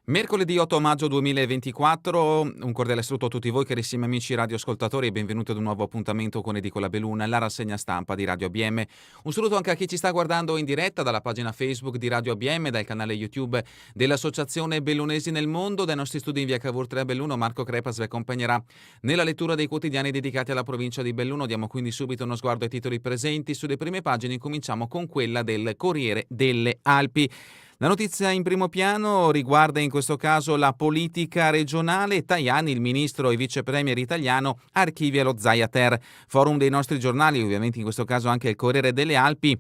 Mercoledì 8 maggio 2024, un cordiale saluto a tutti voi carissimi amici radioascoltatori e benvenuti ad un nuovo appuntamento con Edicola Beluna, la rassegna stampa di Radio ABM. Un saluto anche a chi ci sta guardando in diretta dalla pagina Facebook di Radio ABM, dal canale YouTube dell'Associazione Bellunesi nel Mondo, dai nostri studi in via Cavour 3 a Belluno. Marco Crepas vi accompagnerà nella lettura dei quotidiani dedicati alla provincia di Belluno. Diamo quindi subito uno sguardo ai titoli presenti. Sulle prime pagine cominciamo con quella del Corriere delle Alpi. La notizia in primo piano riguarda in questo caso la politica regionale. Tajani, il ministro e vice premier italiano, archivia lo Zaia-Ter. Forum dei nostri giornali, ovviamente in questo caso anche il Corriere delle Alpi.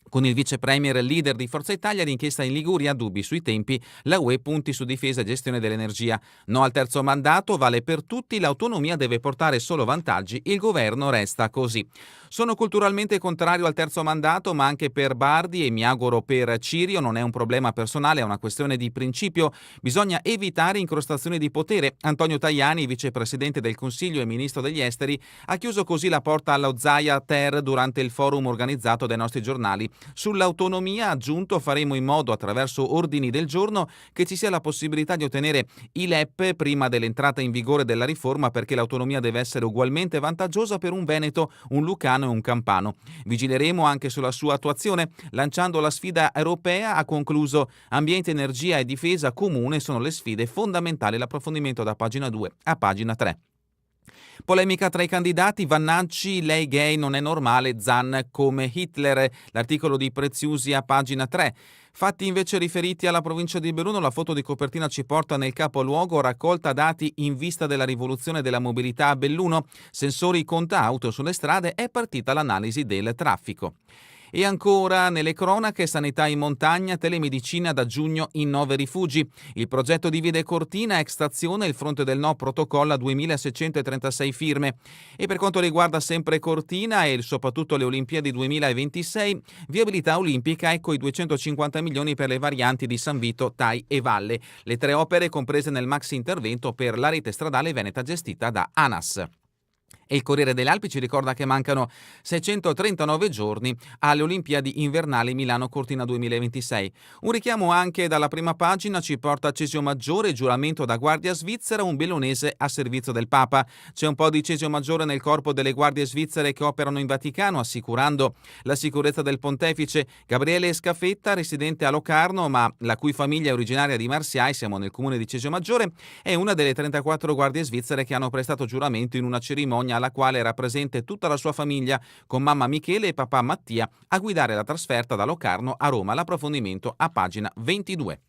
Con il vice premier leader di Forza Italia, l'inchiesta in Liguria, dubbi sui tempi, la UE punti su difesa e gestione dell'energia. No al terzo mandato, vale per tutti, l'autonomia deve portare solo vantaggi, il governo resta così. Sono culturalmente contrario al terzo mandato, ma anche per Bardi e mi auguro per Cirio non è un problema personale, è una questione di principio. Bisogna evitare incrostazioni di potere. Antonio Tajani, vicepresidente del Consiglio e ministro degli Esteri, ha chiuso così la porta allo Zaia-Ter durante il forum organizzato dai nostri giornali. Sull'autonomia ha aggiunto: faremo in modo attraverso ordini del giorno che ci sia la possibilità di ottenere i LEP prima dell'entrata in vigore della riforma, perché l'autonomia deve essere ugualmente vantaggiosa per un veneto, un lucano e un campano. Vigileremo anche sulla sua attuazione. Lanciando la sfida europea, ha concluso: ambiente, energia e difesa comune sono le sfide fondamentali. L'approfondimento da pagina 2 a pagina 3. Polemica tra i candidati, Vannacci, lei gay non è normale, Zan come Hitler, l'articolo di Preziusi a pagina 3. Fatti invece riferiti alla provincia di Belluno, la foto di copertina ci porta nel capoluogo, raccolta dati in vista della rivoluzione della mobilità a Belluno, sensori conta auto sulle strade, è partita l'analisi del traffico. E ancora nelle cronache, sanità in montagna, telemedicina da giugno in 9 rifugi. Il progetto divide Cortina, extrazione, il fronte del no protocolla 2636 firme. E per quanto riguarda sempre Cortina e soprattutto le Olimpiadi 2026, viabilità olimpica, ecco i 250 milioni per le varianti di San Vito, Tai e Valle. Le 3 opere comprese nel maxi intervento per la rete stradale veneta gestita da ANAS. E il Corriere delle Alpi ci ricorda che mancano 639 giorni alle Olimpiadi invernali Milano-Cortina 2026. Un richiamo anche dalla prima pagina ci porta a Cesio Maggiore, giuramento da guardia svizzera, un bellunese a servizio del Papa. C'è un po' di Cesio Maggiore nel corpo delle guardie svizzere che operano in Vaticano, assicurando la sicurezza del pontefice. Gabriele Scafetta, residente a Locarno, ma la cui famiglia è originaria di Marsiai, siamo nel comune di Cesio Maggiore, è una delle 34 guardie svizzere che hanno prestato giuramento in una cerimonia alla quale era presente tutta la sua famiglia, con mamma Michele e papà Mattia, a guidare la trasferta da Locarno a Roma. L'approfondimento a pagina 22.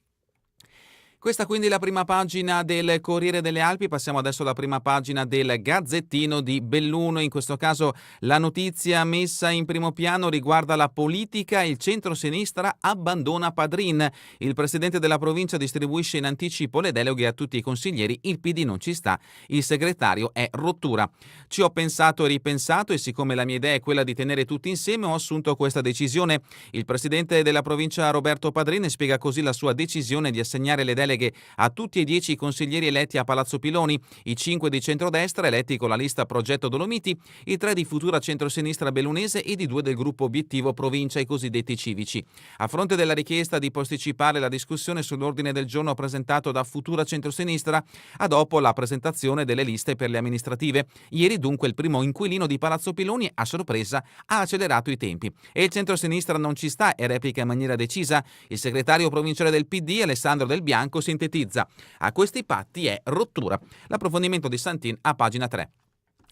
Questa quindi è la prima pagina del Corriere delle Alpi. Passiamo adesso alla prima pagina del Gazzettino di Belluno. In questo caso la notizia messa in primo piano riguarda la politica. Il centro-sinistra abbandona Padrin. Il presidente della provincia distribuisce in anticipo le deleghe a tutti i consiglieri. Il PD non ci sta. Il segretario è rottura. Ci ho pensato e ripensato e siccome la mia idea è quella di tenere tutti insieme, ho assunto questa decisione. Il presidente della provincia Roberto Padrin spiega così la sua decisione di assegnare le deleghe a tutti e 10 i consiglieri eletti a Palazzo Piloni, i 5 di centrodestra eletti con la lista Progetto Dolomiti, i 3 di Futura Centrosinistra Bellunese ed i 2 del gruppo Obiettivo Provincia, i cosiddetti civici. A fronte della richiesta di posticipare la discussione sull'ordine del giorno presentato da Futura Centrosinistra a dopo la presentazione delle liste per le amministrative, ieri dunque il primo inquilino di Palazzo Piloni a sorpresa ha accelerato i tempi. E il centrosinistra non ci sta e replica in maniera decisa. Il segretario provinciale del PD, Alessandro Del Bianco, sintetizza: a questi patti è rottura. L'approfondimento di Santin a pagina 3.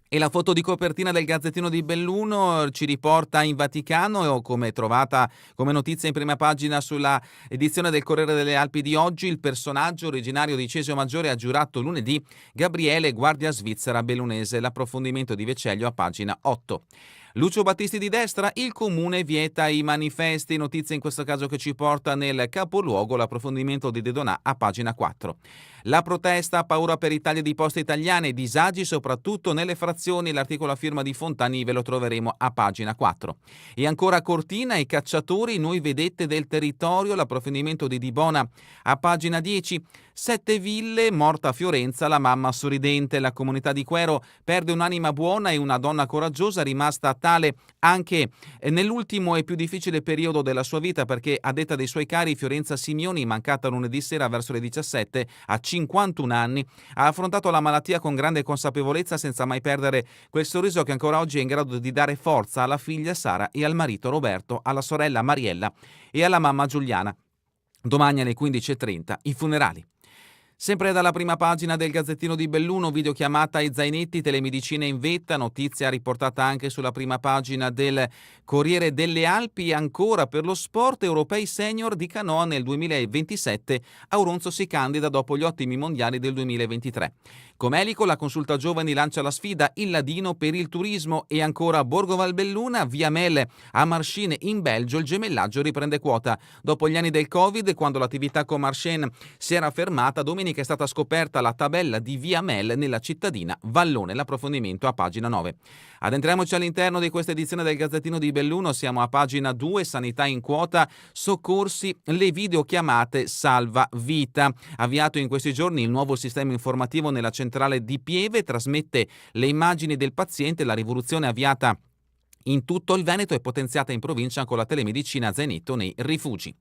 E la foto di copertina del Gazzettino di Belluno ci riporta in Vaticano, come trovata come notizia in prima pagina sulla edizione del Corriere delle Alpi di oggi. Il personaggio originario di Cesio Maggiore ha giurato lunedì, Gabriele, guardia svizzera bellunese. L'approfondimento di Vecellio a pagina 8. Lucio Battisti di destra, il comune vieta i manifesti, notizia in questo caso che ci porta nel capoluogo. L'approfondimento di De Donà a pagina 4. La protesta, paura per i tagli di poste italiane, disagi soprattutto nelle frazioni, l'articolo a firma di Fontani ve lo troveremo a pagina 4. E ancora Cortina, i cacciatori, noi vedette del territorio, l'approfondimento di Di Bona a pagina 10. Sette ville, morta a Fiorenza la mamma sorridente. La comunità di Quero perde un'anima buona e una donna coraggiosa, rimasta tale anche nell'ultimo e più difficile periodo della sua vita, perché a detta dei suoi cari Fiorenza Simioni, mancata lunedì sera verso le 17 a 51 anni, ha affrontato la malattia con grande consapevolezza, senza mai perdere quel sorriso che ancora oggi è in grado di dare forza alla figlia Sara e al marito Roberto, alla sorella Mariella e alla mamma Giuliana. Domani alle 15:30 i funerali. Sempre dalla prima pagina del Gazzettino di Belluno, videochiamata ai zainetti, telemedicina in vetta, notizia riportata anche sulla prima pagina del Corriere delle Alpi. Ancora per lo sport, europei senior di canoa nel 2027, Auronzo si candida dopo gli ottimi mondiali del 2023. Comelico, la consulta giovani lancia la sfida Il Ladino per il turismo. E ancora Borgo Valbelluna, via Melle a Marcine in Belgio, il gemellaggio riprende quota. Dopo gli anni del Covid, quando l'attività con Marcine si era fermata, domenica è stata scoperta la tabella di via Melle nella cittadina Vallone. L'approfondimento a pagina 9. Addentriamoci all'interno di questa edizione del Gazzettino di Belluno, siamo a pagina 2, sanità in quota, soccorsi, le videochiamate salva vita. Avviato in questi giorni il nuovo sistema informativo nella centrale di Pieve, trasmette le immagini del paziente. La rivoluzione avviata in tutto il Veneto e potenziata in provincia con la telemedicina a Zeneto nei rifugi.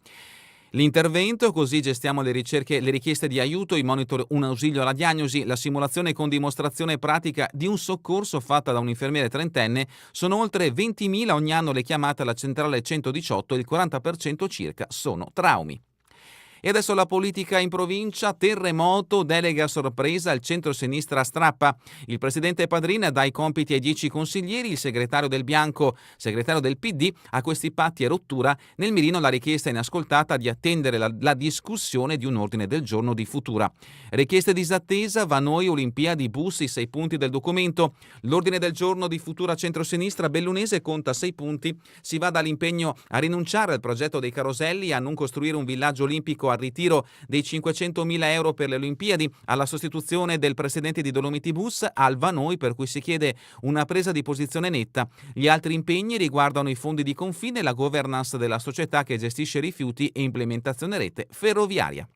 L'intervento, così gestiamo le ricerche, le richieste di aiuto, i monitor, un ausilio alla diagnosi, la simulazione con dimostrazione pratica di un soccorso fatta da un infermiere trentenne. Sono oltre 20.000 ogni anno le chiamate alla centrale 118 e il 40% circa sono traumi. E adesso la politica in provincia, terremoto, delega sorpresa, il centro-sinistra strappa. Il presidente Padrin dà i compiti ai 10 consiglieri, il segretario del Bianco, segretario del PD, a questi patti e rottura. Nel mirino la richiesta inascoltata di attendere la discussione di un ordine del giorno di Futura. Richiesta disattesa, Vanoi, Olimpiadi, bus, i 6 punti del documento. L'ordine del giorno di Futura centro-sinistra bellunese conta 6 punti. Si va dall'impegno a rinunciare al progetto dei caroselli, a non costruire un villaggio olimpico, al ritiro dei 500.000 euro per le Olimpiadi, alla sostituzione del presidente di Dolomiti Bus, al Vanoi, per cui si chiede una presa di posizione netta. Gli altri impegni riguardano i fondi di confine, la governance della società che gestisce rifiuti e implementazione rete ferroviaria.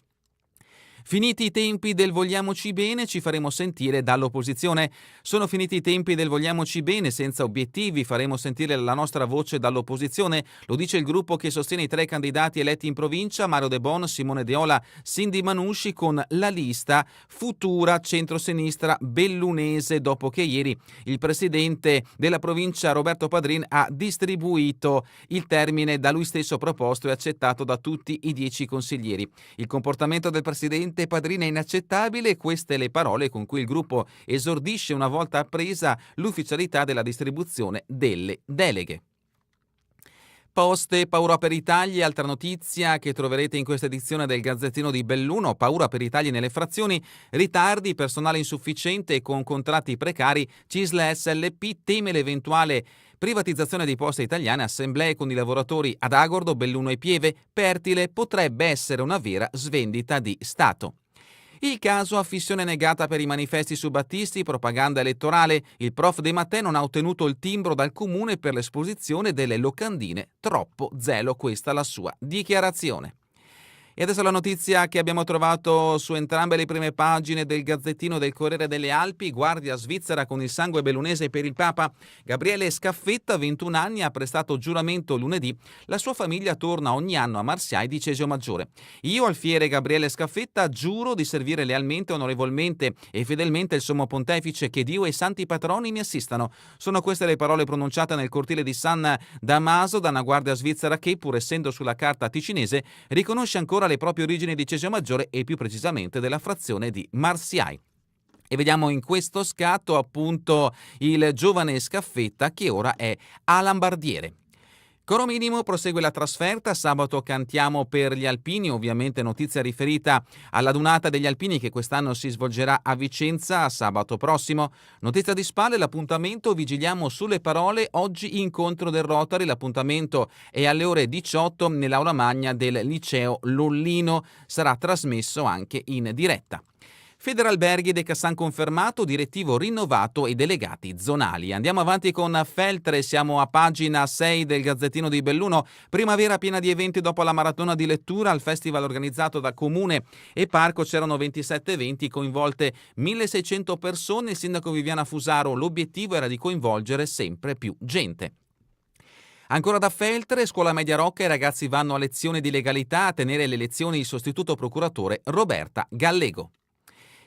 Finiti i tempi del vogliamoci bene, ci faremo sentire dall'opposizione. Sono finiti i tempi del vogliamoci bene senza obiettivi, faremo sentire la nostra voce dall'opposizione. Lo dice il gruppo che sostiene i 3 candidati eletti in provincia, Mario De Bon, Simone Deola, Cindy Manusci, con la lista Futura centrosinistra bellunese, dopo che ieri il presidente della provincia Roberto Padrin ha distribuito il termine da lui stesso proposto e accettato da tutti i 10 consiglieri. Il comportamento del presidente Padrin è inaccettabile, queste le parole con cui il gruppo esordisce una volta appresa l'ufficialità della distribuzione delle deleghe. Poste, paura per i tagli, altra notizia che troverete in questa edizione del Gazzettino di Belluno, paura per i tagli nelle frazioni, ritardi, personale insufficiente e con contratti precari, CISL SLP teme l'eventuale privatizzazione di Poste Italiane, assemblee con i lavoratori ad Agordo, Belluno e Pieve, Pertile, potrebbe essere una vera svendita di Stato. Il caso affissione negata per i manifesti su Battisti, propaganda elettorale, il prof De Mattei non ha ottenuto il timbro dal comune per l'esposizione delle locandine, troppo zelo, questa la sua dichiarazione. E adesso la notizia che abbiamo trovato su entrambe le prime pagine del Gazzettino del Corriere delle Alpi, guardia svizzera con il sangue bellunese per il Papa. Gabriele Scaffetta, 21 anni, ha prestato giuramento lunedì. La sua famiglia torna ogni anno a Marsiai di Cesio Maggiore. Io, alfiere Gabriele Scaffetta, giuro di servire lealmente, onorevolmente e fedelmente il Sommo Pontefice, che Dio e i santi patroni mi assistano. Sono queste le parole pronunciate nel cortile di San Damaso da una guardia svizzera che, pur essendo sulla carta ticinese, riconosce ancora le proprie origini di Cesio Maggiore e più precisamente della frazione di Marsiai. E vediamo in questo scatto appunto il giovane Scaffetta che ora è a Lambardiere. Coro Minimo prosegue la trasferta, sabato cantiamo per gli alpini, ovviamente notizia riferita alla dunata degli alpini che quest'anno si svolgerà a Vicenza sabato prossimo. Notizia di spalle, l'appuntamento, vigiliamo sulle parole, oggi incontro del Rotary, l'appuntamento è alle ore 18 nell'aula magna del liceo Lollino, sarà trasmesso anche in diretta. Federalberghi De Cassan confermato, direttivo rinnovato e delegati zonali. Andiamo avanti con Feltre, siamo a pagina 6 del Gazzettino di Belluno. Primavera piena di eventi dopo la maratona di lettura. Al festival organizzato da Comune e Parco c'erano 27 eventi, coinvolte 1600 persone. Il sindaco Viviana Fusaro, l'obiettivo era di coinvolgere sempre più gente. Ancora da Feltre, scuola media Rocca, i ragazzi vanno a lezione di legalità, a tenere le lezioni il sostituto procuratore Roberta Gallego.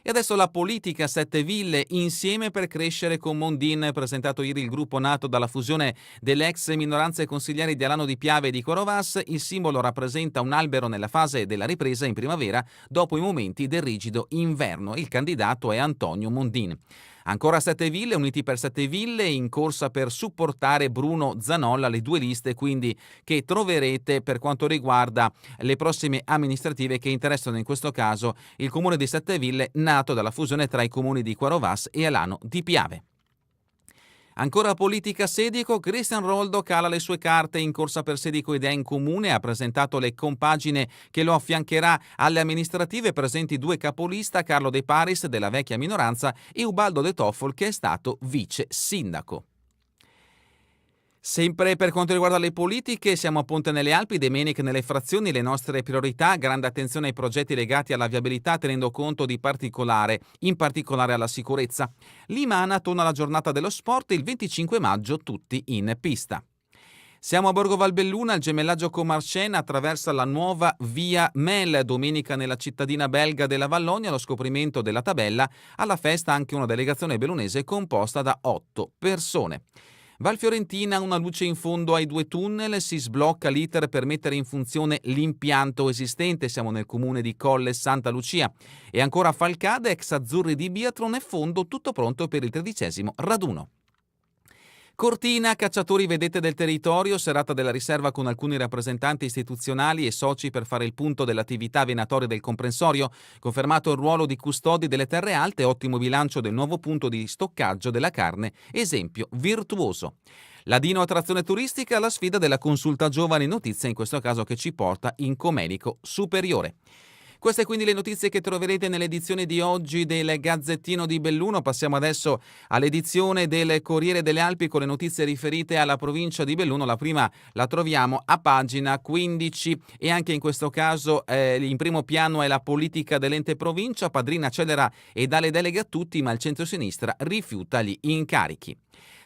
E adesso la politica, 7 ville insieme per crescere con Mondin, presentato ieri il gruppo nato dalla fusione delle ex minoranze consigliari di Alano di Piave e di Corovas. Il simbolo rappresenta un albero nella fase della ripresa in primavera dopo i momenti del rigido inverno. Il candidato è Antonio Mondin. Ancora 7 ville, Uniti per 7 ville, in corsa per supportare Bruno Zanolla, le due liste quindi che troverete per quanto riguarda le prossime amministrative che interessano in questo caso il comune di 7 ville nato dalla fusione tra i comuni di Quarovas e Alano di Piave. Ancora politica Sedico, Cristian Roldo cala le sue carte in corsa per Sedico Idea in Comune, ha presentato le compagine che lo affiancherà alle amministrative, presenti 2 capolista, Carlo De Paris della vecchia minoranza e Ubaldo De Toffol che è stato vice sindaco. Sempre per quanto riguarda le politiche, siamo a Ponte nelle Alpi, Demenic nelle frazioni, le nostre priorità, grande attenzione ai progetti legati alla viabilità tenendo conto in particolare alla sicurezza. Limana torna la giornata dello sport, il 25 maggio tutti in pista. Siamo a Borgo Valbelluna, il gemellaggio con Marcena attraversa la nuova via Mel, domenica nella cittadina belga della Vallonia, lo scoprimento della tabella, alla festa anche una delegazione bellunese composta da 8 persone. Valfiorentina, una luce in fondo ai 2 tunnel, si sblocca l'iter per mettere in funzione l'impianto esistente, siamo nel comune di Colle Santa Lucia. E ancora Falcade, ex azzurri di biathlon e fondo, tutto pronto per il 13° raduno. Cortina, cacciatori vedette del territorio, serata della riserva con alcuni rappresentanti istituzionali e soci per fare il punto dell'attività venatoria del comprensorio, confermato il ruolo di custodi delle terre alte, ottimo bilancio del nuovo punto di stoccaggio della carne, esempio virtuoso. Ladino attrazione turistica, la sfida della consulta giovani, notizia in questo caso che ci porta in Comenico Superiore. Queste quindi le notizie che troverete nell'edizione di oggi del Gazzettino di Belluno. Passiamo adesso all'edizione del Corriere delle Alpi con le notizie riferite alla provincia di Belluno. La prima la troviamo a pagina 15 e anche in questo caso in primo piano è la politica dell'ente provincia. Padrina accelera e dà le deleghe a tutti, ma il centro-sinistra rifiuta gli incarichi.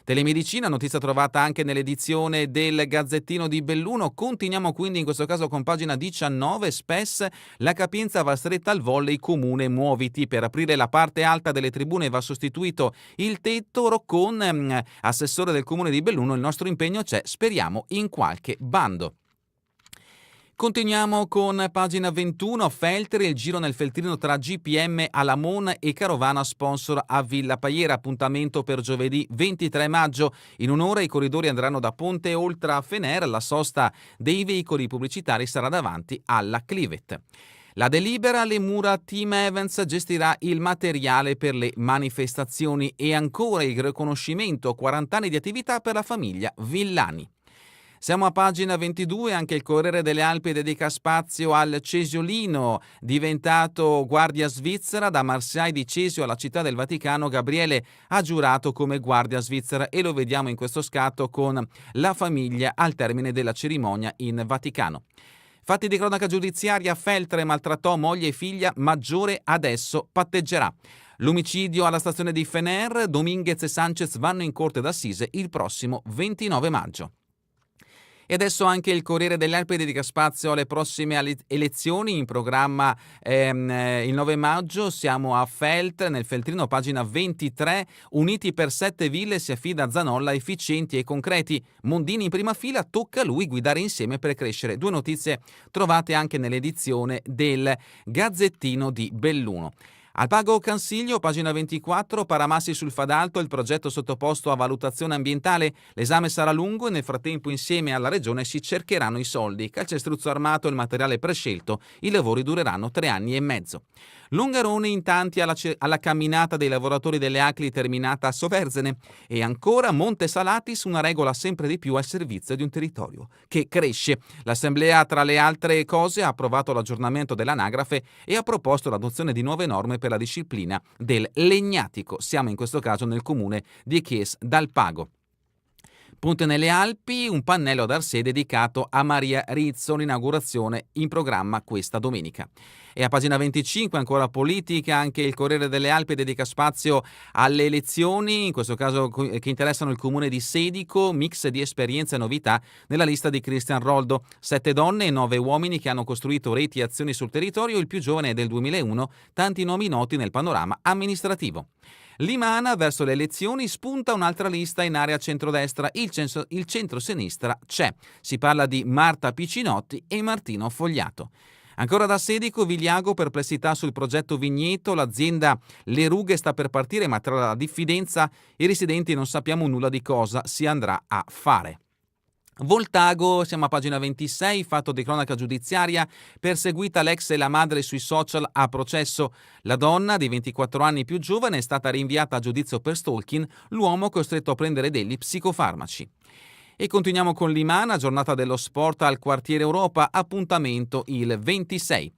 Telemedicina, notizia trovata anche nell'edizione del Gazzettino di Belluno. Continuiamo quindi in questo caso con pagina 19, SPES, la capienza va stretta al volley comune muoviti. Per aprire la parte alta delle tribune va sostituito il tetto. Roccon, assessore del comune di Belluno, il nostro impegno c'è, speriamo in qualche bando. Continuiamo con pagina 21, Feltri, il giro nel Feltrino tra GPM, Alamon e Carovana sponsor a Villa Paiera, appuntamento per giovedì 23 maggio. In un'ora i corridori andranno da Ponte oltre a Fener, la sosta dei veicoli pubblicitari sarà davanti alla Clivet. La delibera, le mura Team Evans gestirà il materiale per le manifestazioni e ancora il riconoscimento 40 anni di attività per la famiglia Villani. Siamo a pagina 22, anche il Corriere delle Alpi dedica spazio al Cesiolino, diventato guardia svizzera. Da Marseille di Cesio alla Città del Vaticano, Gabriele ha giurato come guardia svizzera e lo vediamo in questo scatto con la famiglia al termine della cerimonia in Vaticano. Fatti di cronaca giudiziaria, Feltre maltrattò moglie e figlia, Maggiore adesso patteggerà. L'omicidio alla stazione di Fener, Dominguez e Sanchez vanno in corte d'assise il prossimo 29 maggio. E adesso anche il Corriere delle Alpi dedica spazio alle prossime elezioni in programma il 9 maggio. Siamo a Feltre, nel Feltrino, pagina 23. Uniti per 7 ville, si affida a Zanolla, efficienti e concreti. Mondini in prima fila, tocca a lui guidare insieme per crescere. 2 notizie trovate anche nell'edizione del Gazzettino di Belluno. Al Pago Cansiglio, pagina 24, Paramassi sul Fadalto, il progetto sottoposto a valutazione ambientale. L'esame sarà lungo e nel frattempo insieme alla Regione si cercheranno i soldi. Calcestruzzo armato, il materiale prescelto, i lavori dureranno 3 anni e mezzo. Longarone in tanti alla camminata dei lavoratori delle ACLI terminata a Soverzene. E ancora Monte Salatis, una regola sempre di più al servizio di un territorio che cresce. L'Assemblea, tra le altre cose, ha approvato l'aggiornamento dell'anagrafe e ha proposto l'adozione di nuove norme per per la disciplina del Legnatico. Siamo in questo caso nel comune di Chies dal Pago. Ponte nelle Alpi, un pannello ad Arsè dedicato a Maria Rizzo, l'inaugurazione in programma questa domenica. E a pagina 25, ancora politica, anche il Corriere delle Alpi dedica spazio alle elezioni, in questo caso che interessano il comune di Sedico, mix di esperienze e novità nella lista di Cristian Roldo. 7 donne e 9 uomini che hanno costruito reti e azioni sul territorio, il più giovane è del 2001, tanti nomi noti nel panorama amministrativo. Limana, verso le elezioni, spunta un'altra lista in area centrodestra, il centro-sinistra c'è. Si parla di Marta Piccinotti e Martino Fogliato. Ancora da Sedico, Vigliago, perplessità sul progetto Vigneto, l'azienda Le Rughe sta per partire, ma tra la diffidenza e i residenti non sappiamo nulla di cosa si andrà a fare. Voltago, siamo a pagina 26, fatto di cronaca giudiziaria, perseguita l'ex e la madre sui social a processo. La donna, di 24 anni più giovane, è stata rinviata a giudizio per stalking, l'uomo costretto a prendere degli psicofarmaci. E continuiamo con Limana, giornata dello sport al quartiere Europa, appuntamento il 26.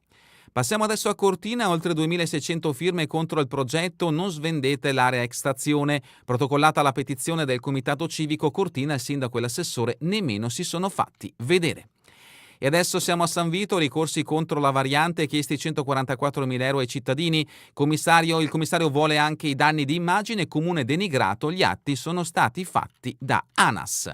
Passiamo adesso a Cortina, oltre 2.600 firme contro il progetto Non svendete l'area extrazione. Protocollata la petizione del Comitato Civico Cortina, il sindaco e l'assessore nemmeno si sono fatti vedere. E adesso siamo a San Vito, ricorsi contro la variante, chiesti 144.000 euro ai cittadini. Il commissario vuole anche i danni di immagine, comune denigrato, gli atti sono stati fatti da ANAS.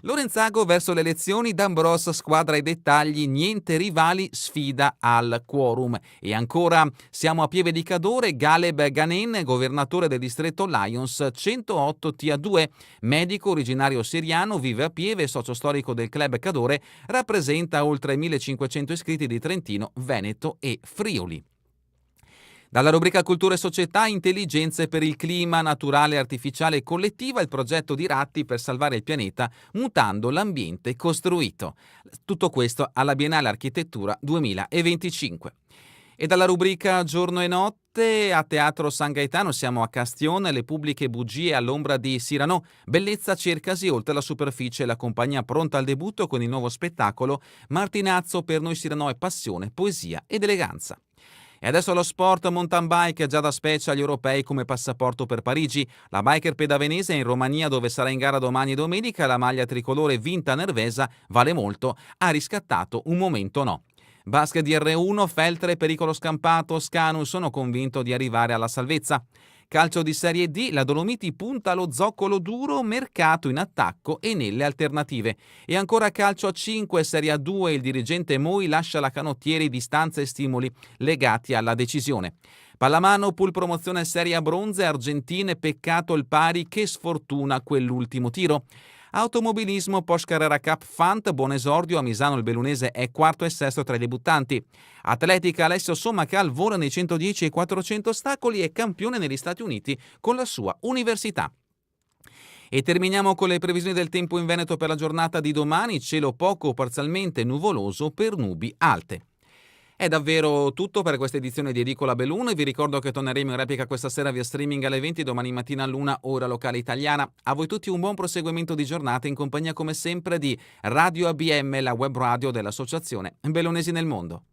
Lorenzago verso le elezioni, D'Ambros squadra i dettagli, niente rivali, sfida al quorum. E ancora siamo a Pieve di Cadore, Galeb Ghanen, governatore del distretto Lions 108 TA2, medico originario siriano, vive a Pieve, socio storico del club Cadore, rappresenta oltre 1.500 iscritti di Trentino, Veneto e Friuli. Dalla rubrica Cultura e Società, Intelligenze per il clima, naturale, artificiale e collettiva, il progetto di Ratti per salvare il pianeta mutando l'ambiente costruito. Tutto questo alla Biennale Architettura 2025. E dalla rubrica Giorno e Notte, a Teatro San Gaetano siamo a Castione, le pubbliche bugie all'ombra di Cyrano, bellezza cercasi oltre la superficie, la compagnia pronta al debutto con il nuovo spettacolo Martinazzo, per noi Cyrano è passione, poesia ed eleganza. E adesso lo sport mountain bike, già da specie agli europei come passaporto per Parigi. La biker pedavenese è in Romania, dove sarà in gara domani e domenica. La maglia tricolore vinta nervesa vale molto, ha riscattato un momento no. Basket di R1, Feltre, pericolo scampato, Scanu, sono convinto di arrivare alla salvezza. Calcio di Serie D, la Dolomiti punta allo zoccolo duro, mercato in attacco e nelle alternative. E ancora calcio a 5, Serie A2, il dirigente Moi lascia la Canottieri, distanza e stimoli legati alla decisione. Pallamano, pool promozione Serie A bronze, Argentine, peccato il pari, che sfortuna quell'ultimo tiro. Automobilismo, Porsche Carrera Cup Fant, buon esordio, a Misano il bellunese è quarto e sesto tra i debuttanti. Atletica, Alessio Sommacal vola nei 110 e 400 ostacoli e campione negli Stati Uniti con la sua università. E terminiamo con le previsioni del tempo in Veneto per la giornata di domani, cielo poco o parzialmente nuvoloso per nubi alte. È davvero tutto per questa edizione di Edicola Belluno e vi ricordo che torneremo in replica questa sera via streaming alle 20, domani mattina all'1 ora locale italiana. A voi tutti un buon proseguimento di giornata in compagnia come sempre di Radio ABM, la web radio dell'Associazione Bellunesi nel Mondo.